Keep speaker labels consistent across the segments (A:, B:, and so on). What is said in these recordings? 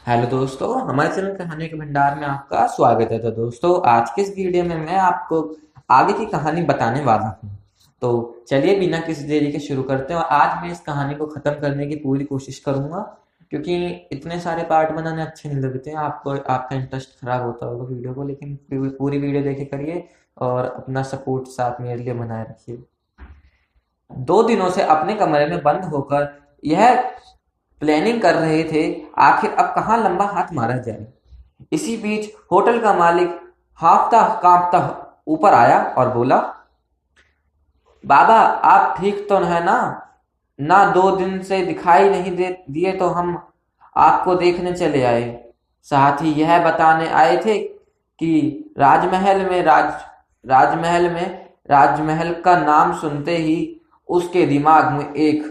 A: Hello दोस्तों, हमारे channel कहानी के भंडार में आपका स्वागत है। तो दोस्तों, आज के इस वीडियो में मैं आपको आगे की कहानी बताने वाला हूँ। तो चलिए बिना किसी देरी के शुरू करते हैं। और आज मैं इस कहानी को ख़त्म करने की पूरी कोशिश करूँगा, क्योंकि इतने सारे पार्ट बनाने अच्छे नहीं लगते हैं। आपको आपका इंटरेस्ट खराब होता होगा वीडियो को, लेकिन पूरी वीडियो देखे करिए और अपना सपोर्ट साथ मेरे लिए बनाए रखिए। 2 दिनों से अपने कमरे में बंद होकर यह प्लानिंग कर रहे थे, आखिर अब कहाँ लंबा हाथ मारा जाए। इसी बीच होटल का मालिक हांफता कांपता ऊपर आया और बोला, बाबा आप ठीक तो है ना? ना 2 दिन से दिखाई नहीं दे दिए तो हम आपको देखने चले आए। साथ ही यह बताने आए थे कि राजमहल में राज राजमहल में राजमहल का नाम सुनते ही उसके दिमाग में एक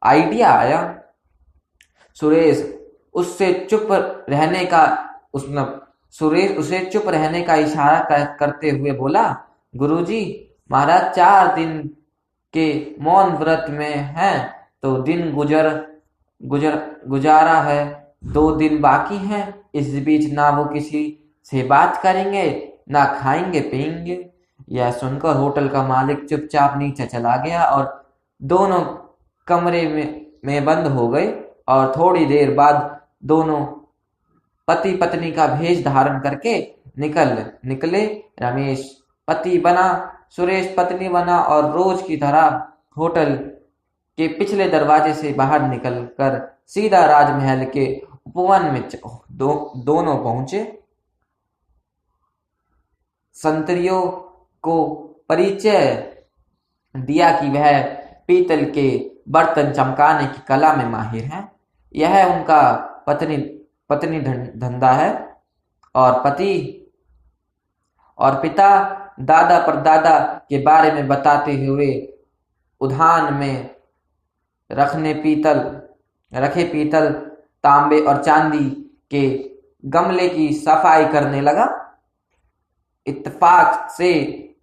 A: आइडिया आया। सुरेश उससे चुप रहने का उसने सुरेश उसे चुप रहने का इशारा करते हुए बोला, गुरुजी, महाराज 4 दिन के मौन व्रत में हैं, तो दिन गुजर गुजर गुजारा है, 2 दिन बाकी हैं। इस बीच ना वो किसी से बात करेंगे, ना खाएंगे पिएंगे। यह सुनकर होटल का मालिक चुपचाप नीचे चला गया और दोनों कमरे में बंद हो गए। और थोड़ी देर बाद दोनों पति पत्नी का भेष धारण करके निकले। रमेश पति बना, सुरेश पत्नी बना और रोज की तरह होटल के पिछले दरवाजे से बाहर निकलकर सीधा राजमहल के उपवन में दोनों पहुंचे। संतरियों को परिचय दिया कि वह पीतल के बर्तन चमकाने की कला में माहिर हैं। यह उनका पत्नी पत्नी धंधा है। और पति और पिता दादा परदादा के बारे में बताते हुए उद्यान में रखे पीतल, तांबे और चांदी के गमले की सफाई करने लगा। इत्तेफाक से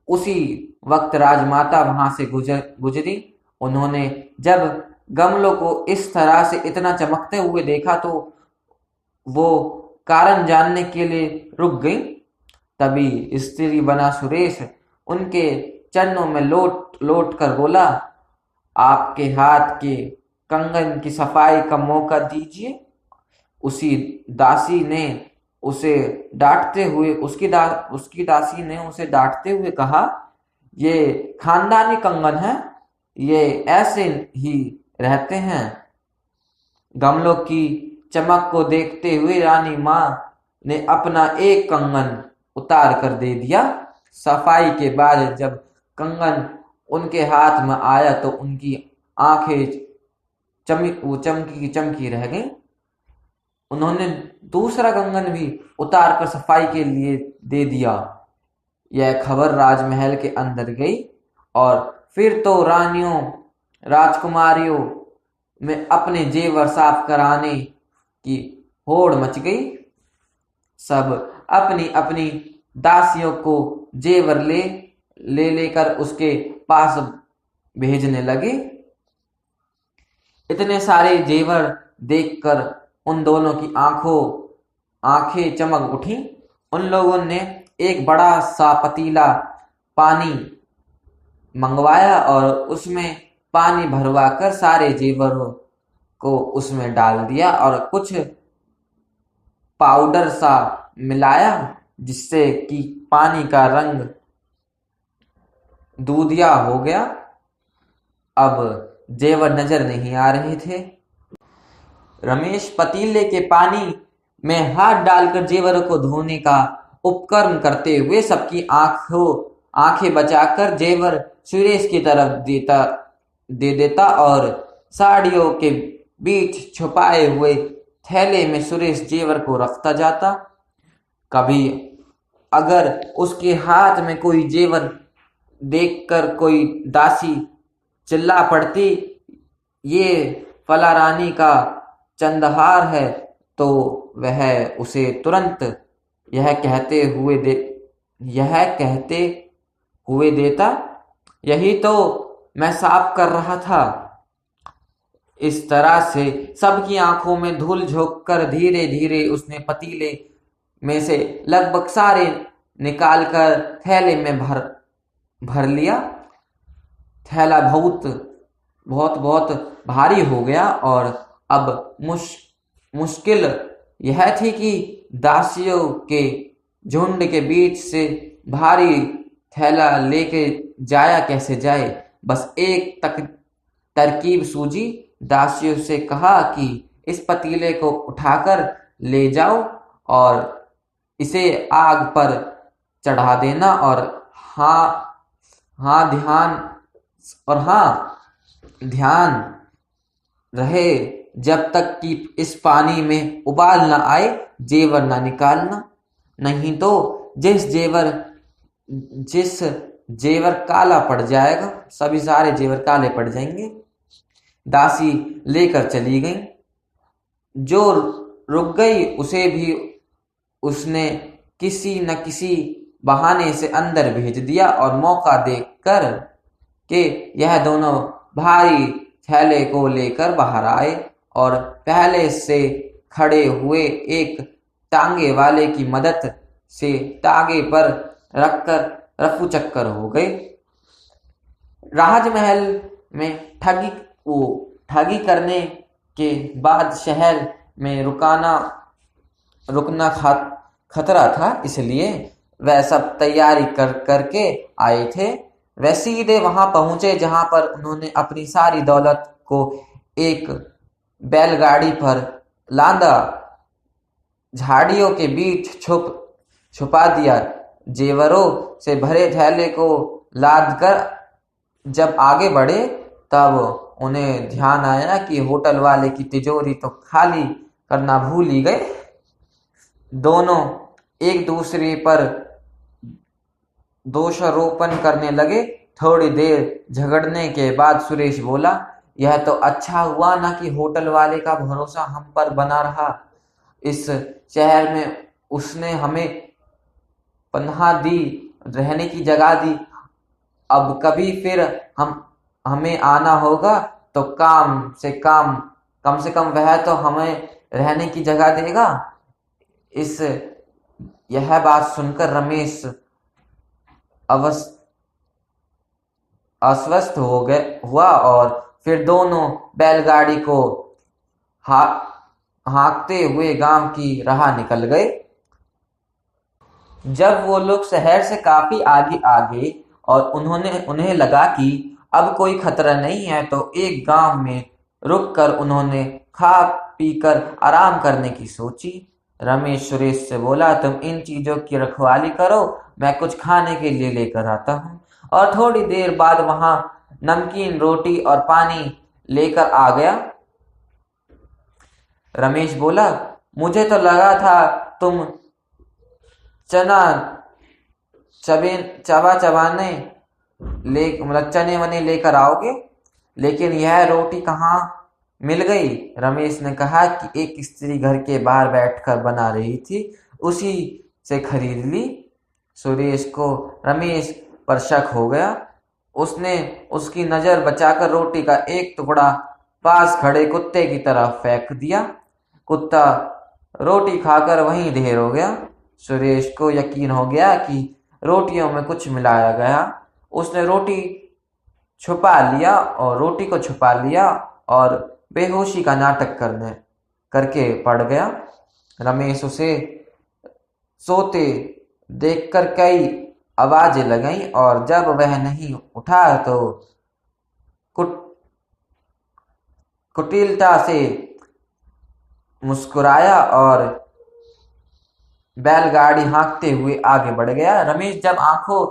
A: उसी वक्त राजमाता वहां से गुजरी। उन्होंने जब गमलों को इस तरह से इतना चमकते हुए देखा तो वो कारण जानने के लिए रुक गई। तभी स्त्री बना सुरेश उनके चरणों में लोट लोट कर बोला, आपके हाथ के कंगन की सफाई का मौका दीजिए। उसी दासी ने उसे डांटते हुए उसकी दासी ने उसे डांटते हुए कहा, ये खानदानी कंगन है, ये ऐसे ही रहते हैं। गमलों की चमक को देखते हुए रानी माँ ने अपना एक कंगन उतार कर दे दिया। सफाई के बाद जब कंगन उनके हाथ में आया तो उनकी आंखें चमकी चमकी रह गईं। उन्होंने दूसरा कंगन भी उतार कर सफाई के लिए दे दिया। यह खबर राजमहल के अंदर गई और फिर तो रानियों राजकुमारियों में अपने जेवर साफ कराने की होड़ मच गई। सब अपनी अपनी दासियों को जेवर ले लेकर उसके पास भेजने लगे। इतने सारे जेवर देखकर उन दोनों की आंखें चमक उठी। उन लोगों ने एक बड़ा सा पतीला पानी मंगवाया और उसमें पानी भरवा कर सारे जेवरों को उसमें डाल दिया और कुछ पाउडर सा मिलाया, जिससे कि पानी का रंग दूधिया हो गया। अब जेवर नजर नहीं आ रहे थे। रमेश पतीले के पानी में हाथ डालकर जेवरों को धोने का उपक्रम करते हुए सबकी आंखें बचाकर जेवर सुरेश की तरफ दे देता और साड़ियों के बीच छुपाए हुए थैले में सुरेश जेवर को रखता जाता। कभी अगर उसके हाथ में कोई जेवर देखकर कोई दासी चिल्ला पड़ती, ये फला रानी का चंदहार है, तो वह उसे तुरंत यह कहते हुए देता, यही तो मैं साफ कर रहा था। इस तरह से सबकी आंखों में धूल झोंककर धीरे धीरे उसने पतीले में से लगभग सारे निकालकर थैले में भर भर लिया। थैला बहुत बहुत बहुत भारी हो गया और अब मुश्किल यह थी कि दासियों के झुंड के बीच से भारी थैला लेके जाया कैसे जाए। बस एक तरकीब सूझी। दासियों से कहा कि इस पतीले को उठाकर ले जाओ और इसे आग पर चढ़ा देना और हाँ हाँ ध्यान रहे जब तक कि इस पानी में उबाल ना आए जेवर ना निकालना, नहीं तो जिस जेवर काला पड़ जाएगा, सभी सारे जेवर काले पड़ जाएंगे। दासी लेकर चली गई। जो रुक गई उसे भी उसने किसी न किसी बहाने से अंदर भेज दिया और मौका देखकर कि यह दोनों भारी थैले को लेकर बाहर आए और पहले से खड़े हुए एक टांगे वाले की मदद से तागे पर रखकर रफू चक्कर हो गए। राजमहल में ठगी करने के बाद शहर में रुकना खतरा था, इसलिए वह सब तैयारी करके आए थे। वह सीधे वहां पहुंचे जहां पर उन्होंने अपनी सारी दौलत को एक बैलगाड़ी पर लादा, झाड़ियों के बीच छुपा दिया। जेवरों से भरे थैले को लाद कर जब आगे बढ़े तब उन्हें ध्यान आया कि होटल वाले की तिजोरी तो खाली करना भूल ही गए। दोनों एक दूसरे पर दोषारोपण करने लगे। थोड़ी देर झगड़ने के बाद सुरेश बोला, यह तो अच्छा हुआ ना कि होटल वाले का भरोसा हम पर बना रहा। इस शहर में उसने हमें पनाह दी, रहने की जगह दी। अब कभी फिर हमें आना होगा तो कम से कम वह तो हमें रहने की जगह देगा। यह बात सुनकर रमेश अस्वस्थ हुआ और फिर दोनों बैलगाड़ी को हाँकते हुए गांव की राह निकल गए। जब वो लोग शहर से काफी आगे आ गए और उन्हें लगा कि अब कोई खतरा नहीं है, तो एक गांव में रुककर उन्होंने खा पीकर आराम करने की सोची। रमेश सुरेश से बोला, तुम इन चीजों की रखवाली करो, मैं कुछ खाने के लिए लेकर आता हूँ। और थोड़ी देर बाद वहां नमकीन रोटी और पानी लेकर आ गया। रमेश बोला, मुझे तो लगा था तुम चने वने लेकर आओगे, लेकिन यह रोटी कहाँ मिल गई? रमेश ने कहा कि एक स्त्री घर के बाहर बैठकर बना रही थी, उसी से खरीद ली। सुरेश को रमेश पर शक हो गया। उसने उसकी नजर बचाकर रोटी का एक टुकड़ा पास खड़े कुत्ते की तरफ फेंक दिया। कुत्ता रोटी खाकर वहीं ढेर हो गया। सुरेश को यकीन हो गया कि रोटियों में कुछ मिलाया गया। उसने रोटी को छुपा लिया और बेहोशी का नाटक करके पड़ गया। रमेश उसे सोते देखकर कई आवाजें लगाई और जब वह नहीं उठा तो कुटिलता से मुस्कुराया और बैलगाड़ी हाँकते हुए आगे बढ़ गया। रमेश जब आंखों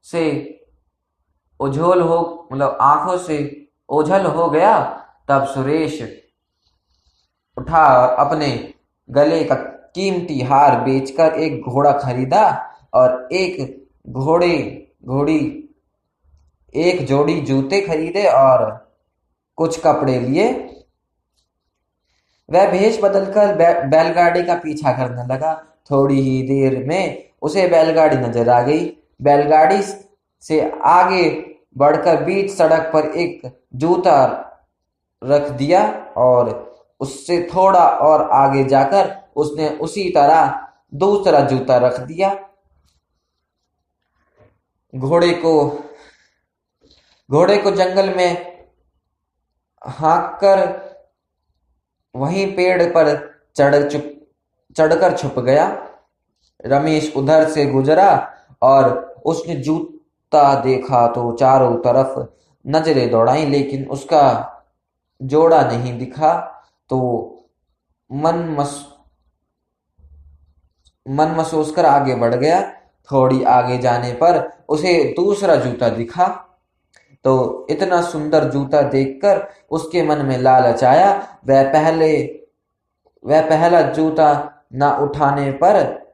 A: से ओझल हो गया तब सुरेश उठा और अपने गले का कीमती हार बेचकर एक घोड़ा खरीदा और एक जोड़ी जूते खरीदे और कुछ कपड़े लिए। वह भेष बदलकर बैलगाड़ी का पीछा करने लगा। थोड़ी ही देर में उसे बैलगाड़ी नजर आ गई। बैलगाड़ी से आगे बढ़कर बीच सड़क पर एक जूता रख दिया और उससे थोड़ा और आगे जाकर उसने उसी तरह दूसरा जूता रख दिया। घोड़े को घोड़े को जंगल में हाँक कर वहीं पेड़ पर चढ़कर छुप गया। रमेश उधर से गुजरा और उसने जूता देखा तो चारों तरफ नजरें दौड़ाई, लेकिन उसका जोड़ा नहीं दिखा। तो मन मस मन महसूस कर आगे बढ़ गया। थोड़ी आगे जाने पर उसे दूसरा जूता दिखा। तो इतना सुंदर जूता देखकर उसके मन में लालच आया। वह पहला जूता न उठाने पर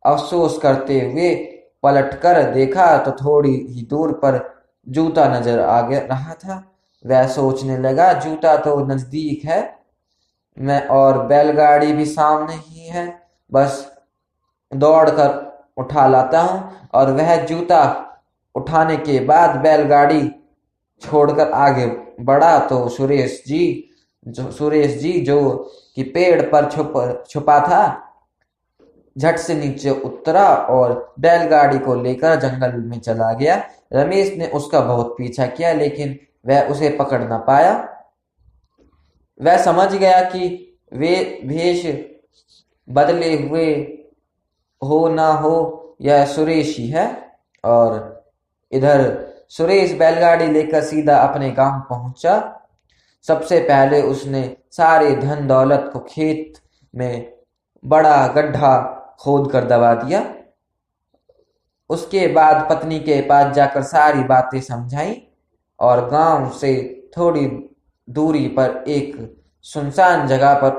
A: अफसोस करते हुए पलटकर देखा तो थोड़ी ही दूर पर जूता नजर आ रहा था। वह सोचने लगा, जूता तो नजदीक है, मैं और बैलगाड़ी भी सामने ही है, बस दौड़कर उठा लाता हूँ। और वह जूता उठाने के बाद बैलगाड़ी छोड़कर आगे बढ़ा तो सुरेश जी जो कि पेड़ पर छुपा था, झट से नीचे उतरा और बैलगाड़ी को लेकर जंगल में चला गया। रमेश ने उसका बहुत पीछा किया, लेकिन वह उसे पकड़ न पाया। वह समझ गया कि वे भेष बदले हुए हो ना हो, यह सुरेश ही है। और इधर सुरेश बैलगाड़ी लेकर सीधा अपने गांव पहुंचा। सबसे पहले उसने सारे धन दौलत को खेत में बड़ा गड्ढा खोद कर दबा दिया। उसके बाद पत्नी के पास जाकर सारी बातें समझाई और गांव से थोड़ी दूरी पर एक सुनसान जगह पर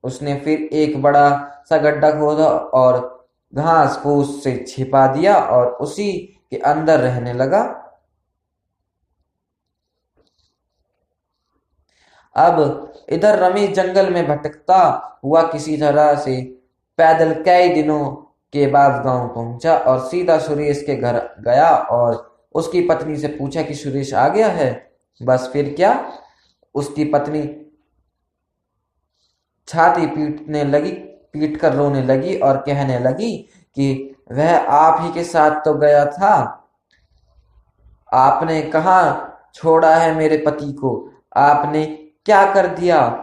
A: उसने फिर एक बड़ा सा गड्ढा खोदा और घास फूस से छिपा दिया और उसी के अंदर रहने लगा। अब इधर रमेश जंगल में भटकता हुआ किसी तरह से पैदल कई दिनों के बाद गांव पहुंचा और सीधा सुरेश के घर गया और उसकी पत्नी से पूछा कि सुरेश आ गया है। बस फिर क्या, उसकी पत्नी छाती पीट कर रोने लगी और कहने लगी कि वह आप ही के साथ तो गया था, आपने कहाँ छोड़ा है मेरे पति को, आपने क्या कर दिया।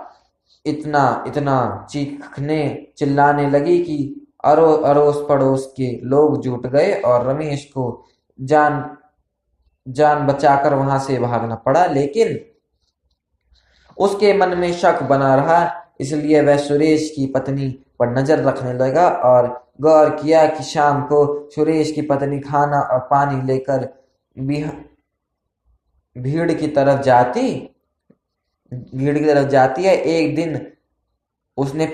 A: इतना इतना चीखने चिल्लाने लगी कि अड़ोस पड़ोस के लोग जुट गए और रमेश को जान जान बचाकर वहां से भागना पड़ा। लेकिन उसके मन में शक बना रहा, इसलिए वह सुरेश की पत्नी पर नजर रखने लगा और गौर किया कि शाम को सुरेश की पत्नी खाना और पानी लेकर भीड़ की तरफ जाती है। एक दिन उसने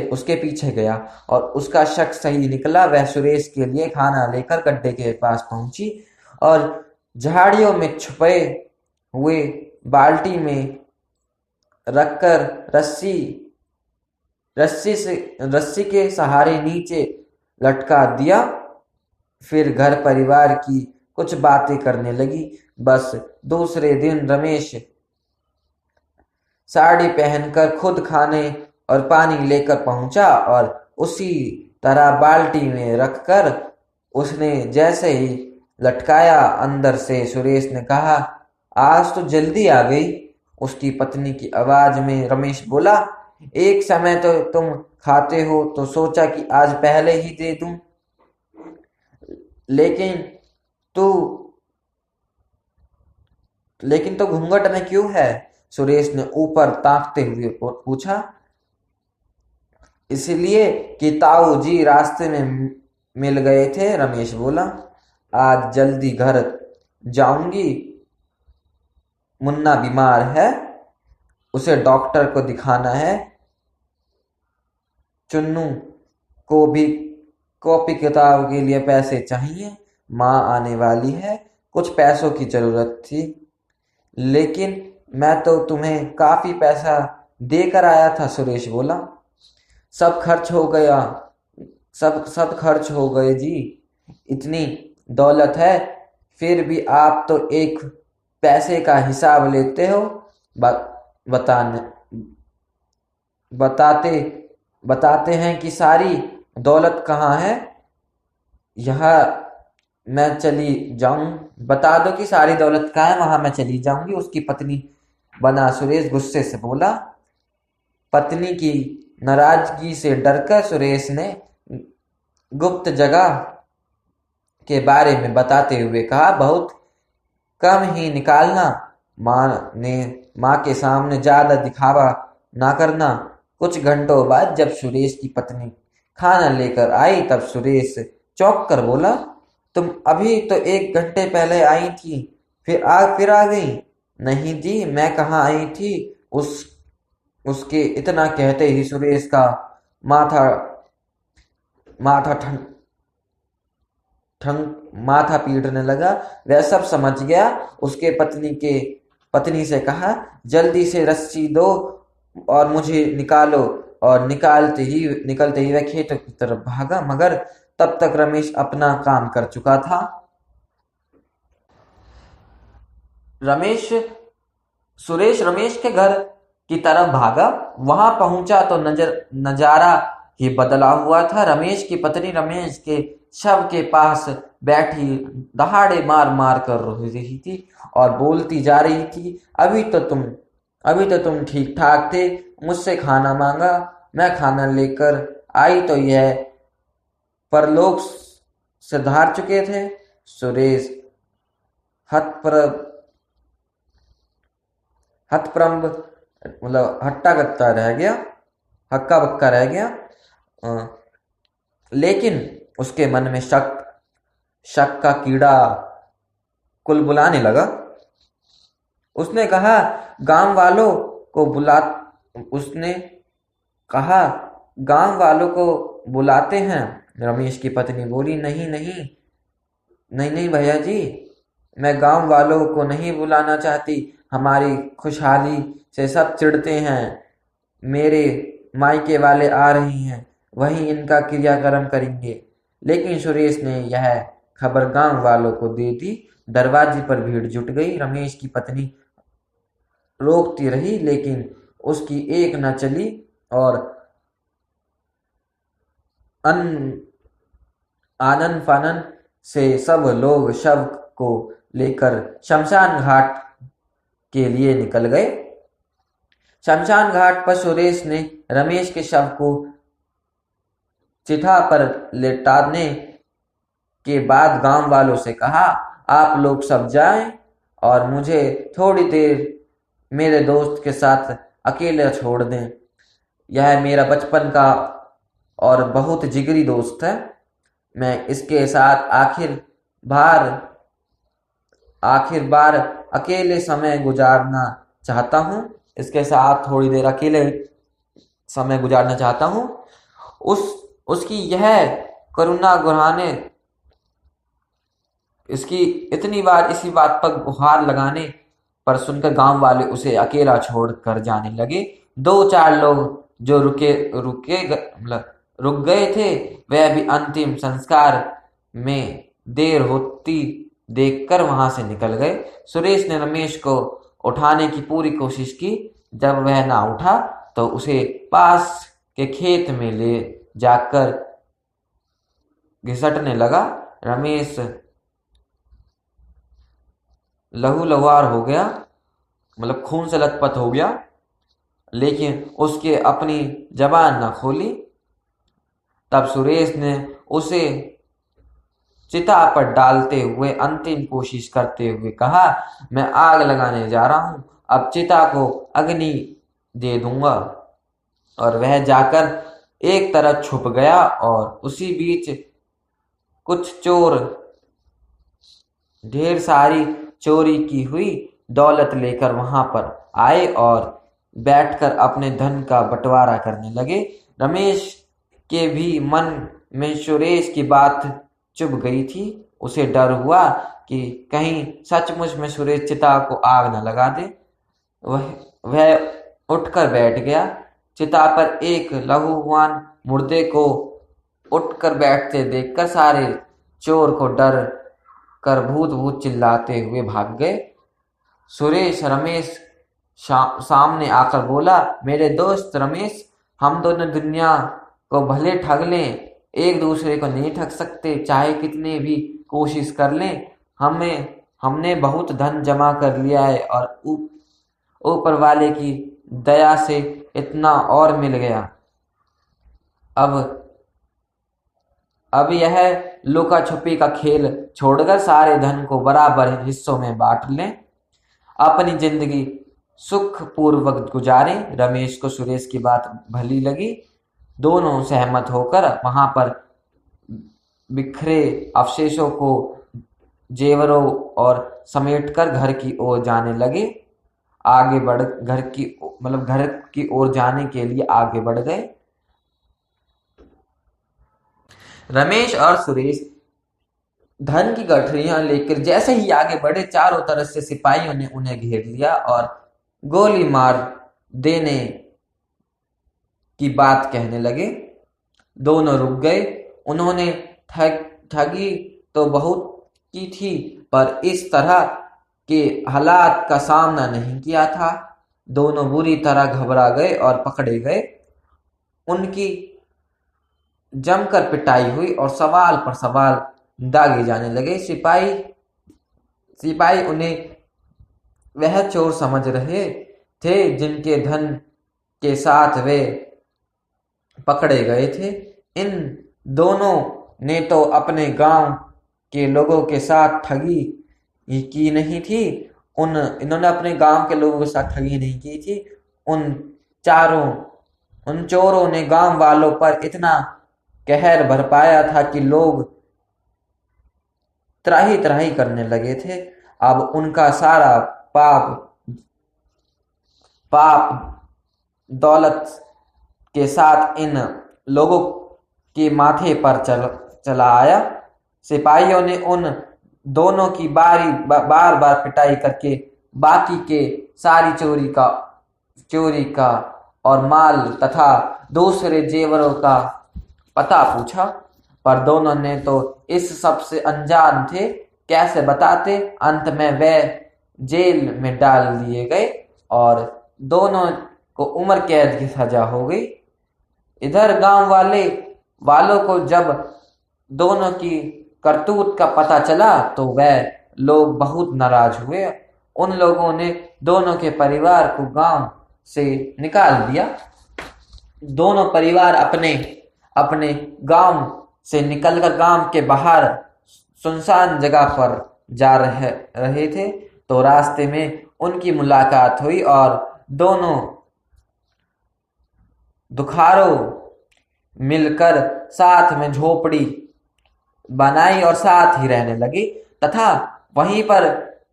A: उसके पीछे गया और उसका शक सही निकला। वह सुरेश के लिए खाना लेकर गड्ढे के पास पहुंची और झाड़ियों में छुपे हुए बाल्टी में रखकर रस्सी के सहारे नीचे लटका दिया। फिर घर परिवार की कुछ बातें करने लगी। बस दूसरे दिन रमेश साड़ी पहनकर खुद खाने और पानी लेकर पहुंचा और उसी तरह बाल्टी में रखकर उसने जैसे ही लटकाया, अंदर से सुरेश ने कहा, आज तो जल्दी आ गई। उसकी पत्नी की आवाज में रमेश बोला, एक समय तो तुम खाते हो तो सोचा कि आज पहले ही दे दूं, लेकिन तो घूंघट में क्यों है। सुरेश ने ऊपर ताकते हुए पूछा। इसलिए कि ताऊ जी रास्ते में मिल गए थे, रमेश बोला। आज जल्दी घर जाऊंगी, मुन्ना बीमार है, उसे डॉक्टर को दिखाना है। चुन्नू को भी कॉपी किताब के लिए पैसे चाहिए, माँ आने वाली है, कुछ पैसों की जरूरत थी। लेकिन मैं तो तुम्हें काफी पैसा देकर आया था, सुरेश बोला। सब खर्च हो गया, सब खर्च हो गए जी। इतनी दौलत है, फिर भी आप तो एक पैसे का हिसाब लेते हो। बताने बताते बताते हैं कि सारी दौलत कहाँ है, यह मैं चली जाऊं। बता दो कि सारी दौलत कहाँ है, वहां मैं चली जाऊंगी, उसकी पत्नी बना सुरेश गुस्से से बोला। पत्नी की नाराजगी से डरकर सुरेश ने गुप्त जगह के बारे में बताते हुए कहा, बहुत कम ही निकालना, माँ के सामने ज्यादा दिखावा ना करना। कुछ घंटों बाद जब सुरेश की पत्नी खाना लेकर आई तब सुरेश चौंक कर बोला, तुम अभी तो 1 घंटे पहले आई थी, फिर आ गई। नहीं जी, मैं कहाँ आई थी। उसके इतना कहते ही सुरेश का माथा माथा ठन ठन माथा पीटने लगा। वह सब समझ गया। उसके पत्नी से कहा, जल्दी से रस्सी दो और मुझे निकालो। और निकलते ही वह खेतों की तरफ भागा, मगर तब तक रमेश अपना काम कर चुका था। रमेश सुरेश रमेश के घर की तरफ भागा। वहां पहुंचा तो नजारा ही बदला हुआ था। रमेश की पत्नी रमेश के शव के पास बैठी दहाड़े मार मार कर रो रही थी और बोलती जा रही थी, अभी तो तुम ठीक ठाक थे, मुझसे खाना मांगा, मैं खाना लेकर आई तो यह परलोक सिधार चुके थे। सुरेश हतप्रभ मतलब हक्का बक्का रह गया। लेकिन उसके मन में शक का कीड़ा कुलबुलाने लगा। उसने कहा, गांव वालों को बुला उसने कहा गांव वालों को बुलाते हैं। रमेश की पत्नी बोली, नहीं भैया जी, मैं गांव वालों को नहीं बुलाना चाहती। हमारी खुशहाली से सब चिढ़ते हैं। मेरे मायके वाले आ रही हैं, वही इनका क्रियाक्रम करेंगे। लेकिन सुरेश ने यह खबर गांव वालों को दे दी। दरवाजे पर भीड़ जुट गई। रमेश की पत्नी रोकती रही, लेकिन उसकी एक न चली और आनन फानन से सब लोग शव को लेकर शमशान घाट के लिए निकल गए। शमशान घाट पर सुरेश ने रमेश के शव को चिता पर लेटाने के बाद गांव वालों से कहा, आप लोग सब जाएं और मुझे थोड़ी देर मेरे दोस्त के साथ अकेले छोड़ दें। यह मेरा बचपन का और बहुत जिगरी दोस्त है। मैं इसके साथ आखिर बार अकेले समय गुजारना चाहता हूँ। इसके साथ थोड़ी देर अकेले समय गुजारना चाहता हूँ। उसकी यह करुणा गुहाने इसकी इतनी बार इसी बात पर गुहार लगाने पर सुनकर गांव वाले उसे अकेला छोड़कर जाने लगे। 2-4 लोग जो रुक गए थे, वह भी अंतिम संस्कार में देर होती देखकर वहां से निकल गए। सुरेश ने रमेश को उठाने की पूरी कोशिश की। जब वह ना उठा तो उसे पास के खेत में ले जाकर घिसटने लगा। रमेश लहूलुहान हो गया, मतलब खून से लथपथ हो गया, लेकिन उसके अपनी जबान न खोली। तब सुरेश ने उसे चिता पर डालते हुए अंतिम कोशिश करते हुए कहा, मैं आग लगाने जा रहा हूं, अब चिता को अग्नि दे दूंगा। और वह जाकर एक तरफ छुप गया और उसी बीच कुछ चोर ढेर सारी चोरी की हुई दौलत लेकर वहां पर आए और बैठकर अपने धन का बंटवारा करने लगे। रमेश के भी मन में सुरेश की बात चुभ गई थी। उसे डर हुआ कि कहीं सचमुच में सुरेश चिता को आग न लगा दे। वह उठकर बैठ गया। चिता पर एक लहूलुहान मुर्दे को उठकर बैठते देखकर सारे चोर को डर कर भूत भूत चिल्लाते हुए भाग गए। सुरेश रमेश सामने आकर बोला, मेरे दोस्त रमेश, हम दोनों दुनिया को भले ठग लें, एक दूसरे को नहीं ठग सकते, चाहे कितने भी कोशिश कर लें। हमने बहुत धन जमा कर लिया है और ऊपर वाले की दया से इतना और मिल गया। अब अब यह लुका छुपी का खेल छोड़कर सारे धन को बराबर हिस्सों में बांट लें, अपनी जिंदगी सुखपूर्वक गुजारें। रमेश को सुरेश की बात भली लगी। दोनों सहमत होकर वहां पर बिखरे अवशेषों को जेवरों और समेटकर घर की ओर जाने लगे। घर की ओर जाने के लिए आगे बढ़ गए। रमेश और सुरेश धन की गठरियां लेकर जैसे ही आगे बढ़े, चारों तरफ से सिपाहियों ने उन्हें घेर लिया और गोली मार देने की बात कहने लगे। दोनों रुक गए। उन्होंने ठगी तो बहुत की थी, पर इस तरह के हालात का सामना नहीं किया था। दोनों बुरी तरह घबरा गए और पकड़े गए। उनकी जमकर पिटाई हुई और सवाल पर सवाल दागे जाने लगे। सिपाही उन्हें वह चोर समझ रहे थे जिनके धन के साथ वे पकड़े गए थे। इन दोनों ने तो अपने गांव के लोगों के साथ ठगी की नहीं थी। इन्होंने अपने गांव के लोगों के साथ ठगी नहीं की थी। उन चोरों ने गांव वालों पर इतना कहर बरपाया था कि लोग त्राही त्राही करने लगे थे। अब उनका सारा पाप दौलत के साथ इन लोगों के माथे पर चला आया। सिपाहियों ने उन दोनों की बार बार पिटाई करके बाकी के सारी चोरी का और माल तथा दूसरे जेवरों का पता पूछा, पर दोनों ने तो इस सब से अनजान थे। कैसे बताते? अंत में वे जेल में डाल दिए गए और दोनों को उम्र कैद की सजा हो गई। इधर गांव वालों को जब दोनों की करतूत का पता चला तो वह लोग बहुत नाराज हुए। उन लोगों ने दोनों के परिवार को गांव से निकाल दिया। दोनों परिवार अपने गांव से निकलकर गांव के बाहर सुनसान जगह पर जा रहे थे तो रास्ते में उनकी मुलाकात हुई और दोनों दुखारों मिलकर साथ में झोपड़ी बनाई और साथ ही रहने लगी तथा वहीं पर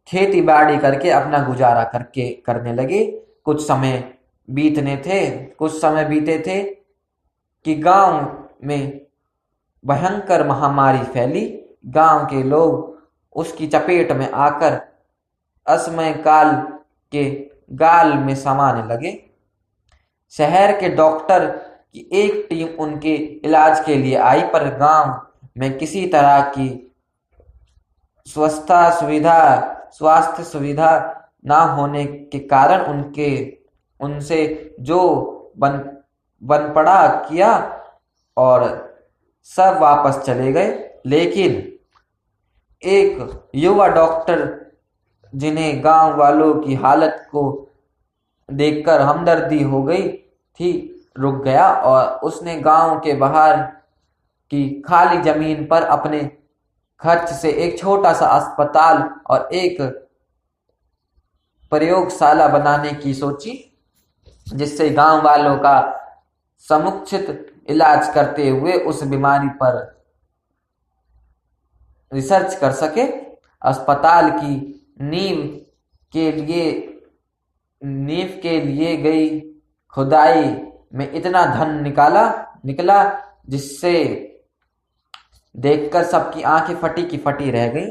A: खेती बाड़ी करके अपना गुजारा करने लगे। कुछ समय बीते थे कि गांव में भयंकर महामारी फैली। गांव के लोग उसकी चपेट में आकर असमय काल के गाल में समाने लगे। शहर के डॉक्टर की एक टीम उनके इलाज के लिए आई, पर गांव में किसी तरह की स्वास्थ्य सुविधा ना होने के कारण उनसे जो बन पड़ा किया और सब वापस चले गए। लेकिन एक युवा डॉक्टर, जिन्हें गांव वालों की हालत को देखकर हमदर्दी हो गई थी, रुक गया और उसने गांव के बाहर की खाली जमीन पर अपने खर्च से एक छोटा सा अस्पताल और एक प्रयोगशाला बनाने की सोची, जिससे गांव वालों का समुचित इलाज करते हुए उस बीमारी पर रिसर्च कर सके। अस्पताल की नींव के लिए गई खुदाई में इतना धन निकला जिससे देखकर सबकी आंखें फटी की फटी रह गई।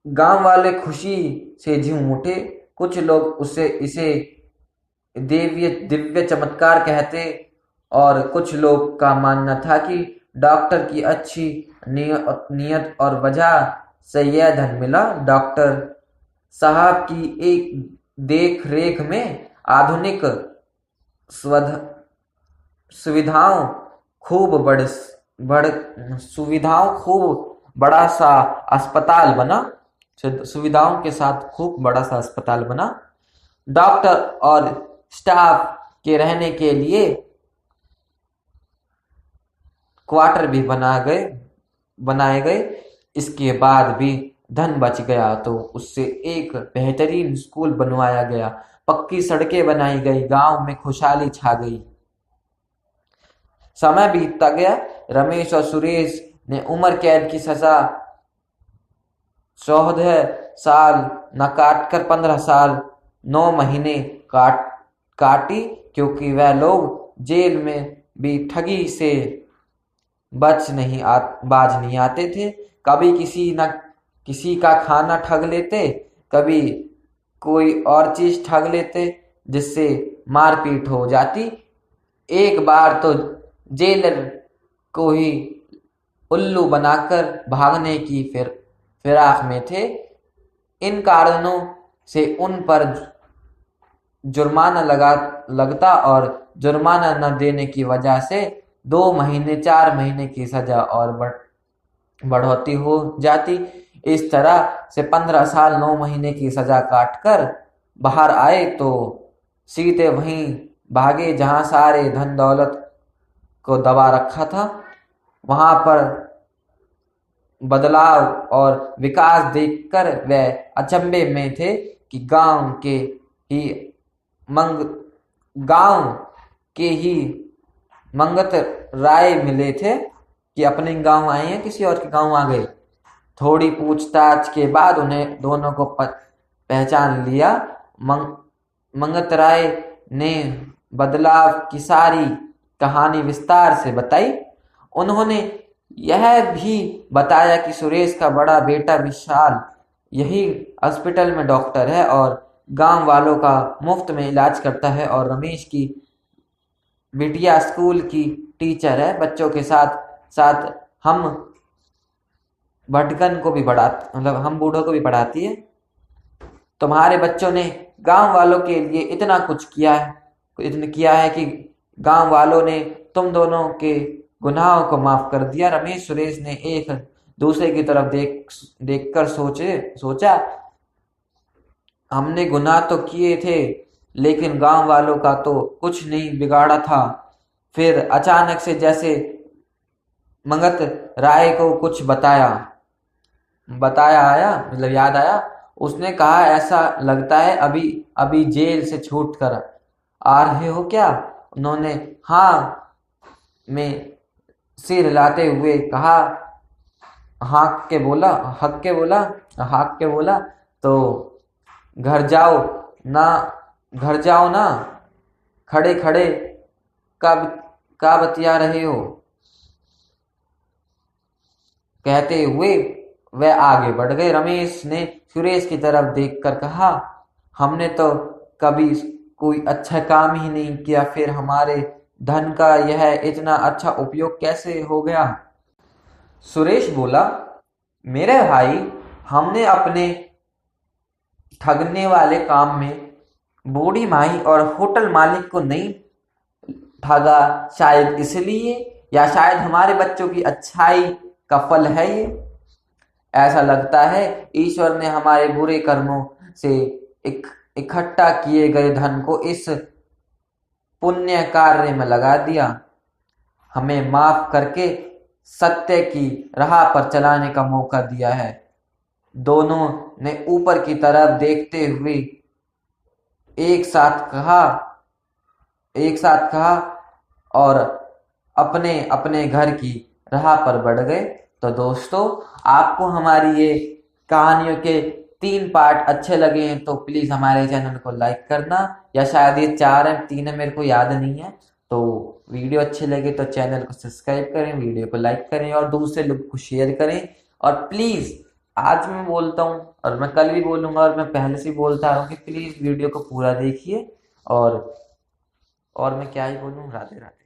A: गांव वाले खुशी से झूम उठे। कुछ लोग इसे दिव्य चमत्कार कहते और कुछ लोग का मानना था कि डॉक्टर की अच्छी नियत और वजह से यह धन मिला। डॉक्टर साहब की एक देख रेख में आधुनिक सुविधाओं खूब बड़ा सा अस्पताल बना। सुविधाओं के साथ खूब बड़ा सा अस्पताल बना। डॉक्टर और स्टाफ के रहने के लिए क्वार्टर भी बनाए गए। इसके बाद भी धन बच गया तो उससे एक बेहतरीन स्कूल बनवाया गया, पक्की सड़कें बनाई गई, गांव में खुशहाली छा गई। समय बीतता गया। रमेश और सुरेश ने उम्र कैद की सजा 14 साल न काटकर 15 साल 9 महीने काटी, क्योंकि वह लोग जेल में भी ठगी से बाज नहीं आते थे। कभी किसी का खाना ठग लेते, कभी कोई और चीज ठग लेते जिससे मारपीट हो जाती। एक बार तो जेलर को ही उल्लू बनाकर भागने की फिराक में थे। इन कारणों से उन पर जुर्माना लगता और जुर्माना न देने की वजह से 2 महीने 4 महीने की सजा और बढ़ोतरी हो जाती। इस तरह से 15 साल 9 महीने की सजा काटकर बाहर आए तो सीधे वहीं भागे जहां सारे धन दौलत को दबा रखा था। वहां पर बदलाव और विकास देखकर वे अचंभे में थे कि गांव के ही मंगत राय मिले थे कि अपने गांव आए हैं, किसी और के गांव आ गए। थोड़ी पूछताछ के बाद उन्हें दोनों को पहचान लिया। मंगत राय ने बदलाव की सारी कहानी विस्तार से बताई। उन्होंने यह भी बताया कि सुरेश का बड़ा बेटा विशाल यही हॉस्पिटल में डॉक्टर है और गांव वालों का मुफ्त में इलाज करता है, और रमेश की बिटिया स्कूल की टीचर है। बच्चों के साथ साथ हम भटकन को भी हम बूढ़ों को भी पढ़ाती है। तुम्हारे बच्चों ने गांव वालों के लिए इतना किया है कि गांव वालों ने तुम दोनों के गुनाहों को माफ कर दिया। रमेश सुरेश ने एक दूसरे की तरफ देखकर सोचा, हमने गुनाह तो किए थे लेकिन गांव वालों का तो कुछ नहीं बिगाड़ा था। फिर अचानक से जैसे मंगत राय को कुछ याद आया। उसने कहा, ऐसा लगता है अभी जेल से छूट कर आ रहे हो क्या? उन्होंने हाँ में सिर हिलाते हुए कहा। हाँक के बोला तो घर जाओ ना, खड़े खड़े का बतिया रहे हो? कहते हुए वह आगे बढ़ गए। रमेश ने सुरेश की तरफ देखकर कहा, हमने तो कभी कोई अच्छा काम ही नहीं किया, फिर हमारे धन का यह इतना अच्छा उपयोग कैसे हो गया? सुरेश बोला, मेरे भाई, हमने अपने ठगने वाले काम में बूढ़ी माई और होटल मालिक को नहीं ठगा, शायद इसलिए, या शायद हमारे बच्चों की अच्छाई का फल है ये। ऐसा लगता है ईश्वर ने हमारे बुरे कर्मों से इकट्ठा किए गए धन को इस पुण्य कार्य में लगा दिया, हमें माफ करके सत्य की राह पर चलाने का मौका दिया है। दोनों ने ऊपर की तरफ देखते हुए एक साथ कहा और अपने अपने घर की राह पर बढ़ गए। तो दोस्तों, आपको हमारी ये कहानियों के 3 पार्ट अच्छे लगे हैं तो प्लीज हमारे चैनल को लाइक करना, या शायद ये 4 है 3 है, मेरे को याद नहीं है। तो वीडियो अच्छे लगे तो चैनल को सब्सक्राइब करें, वीडियो को लाइक करें और दूसरे लोग को शेयर करें। और प्लीज, आज मैं बोलता हूँ और मैं कल भी बोलूंगा और मैं पहले से बोलता रहा हूँ कि प्लीज वीडियो को पूरा देखिए। और मैं क्या ही बोलूँ, राधे राधे।